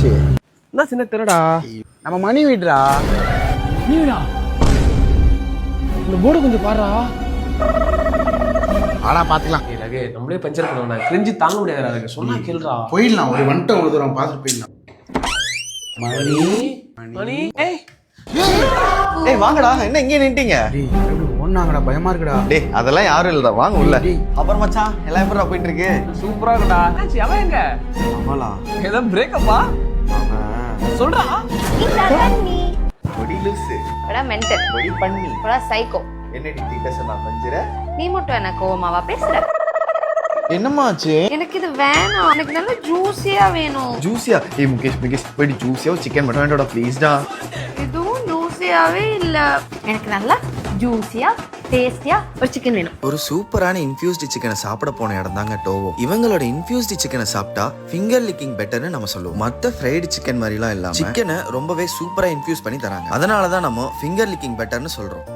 என்னாச்சு? என்ன சின்ன தெருடா? நம்ம மணி வீடுடா. நீடா இந்த போர்டு கொஞ்சம் பாருடா. ஆடா பாத்துக்கலாம். ரகு நம்மளே பஞ்சர் பண்ணுவோம். கிரிஞ்சி தாங்க முடியாதுடா ரகு. சொன்னா கேளுடா. போயிடலாம், ஒரு வந்துட்டு ஒரு தூரம் பார்த்துட்டு போயிடலாம். மணி மணி ஏய் ஏய் வாங்கடா, என்ன இங்கே நின்ட்டீங்க? ஒன்னாங்கடா, பயமா இருக்குடா. டேய் அதெல்லாம் யாரும் இல்லடா, வாங்க உள்ள. அப்புறம் மச்சான் எல்லாம் எப்படிடா போயிட்டு இருக்கு? சூப்பரா இருக்குடா. என்னாச்சு அவன் எங்க? அவளா? ஏதோ பிரேக்கப்பா? சொல்றா. பொடி லூசு, மென்டல், பொடி பண்ணி, சைக்கோ. என்னடி தீட்ட சொன்னா பஞ்சர? நீ மட்டும் என்ன கோவமாவா பேசுற? என்னம்மா ஆச்சு? எனக்கு இது வேணாம், எனக்கு நல்ல ஜூஸியா வேணும். ஜூஸியா? ஏய் முகேஷ் போய் ஜூஸியா சிக்கன் மட்டன் வேண்டோட ப்ளீஸ்டா. இதுவும் ஜூஸியாவே இல்ல, எனக்கு நல்லா ஜூஸியா டேஸ்டியா ஒரு சிக்கன் வேணும். ஒரு சூப்பரான இன்ஃபியூஸ்டு சிக்கனை சாப்பிட போன இடம் தாங்க டோவோ. இவங்களோட இன்ஃபியூஸ்டு சிக்கனை சாப்பிட்டா ஃபிங்கர் லிக்கிங் பெட்டர்னு நம்ம சொல்லுவோம். மற்ற ஃப்ரைடு சிக்கன் மாதிரிலாம் இல்லாம சிக்கனை ரொம்பவே சூப்பரா இன்ஃபியூஸ் பண்ணி தராங்க. அதனாலதான் நம்ம ஃபிங்கர் லிக்கிங் பெட்டர்னு சொல்றோம்.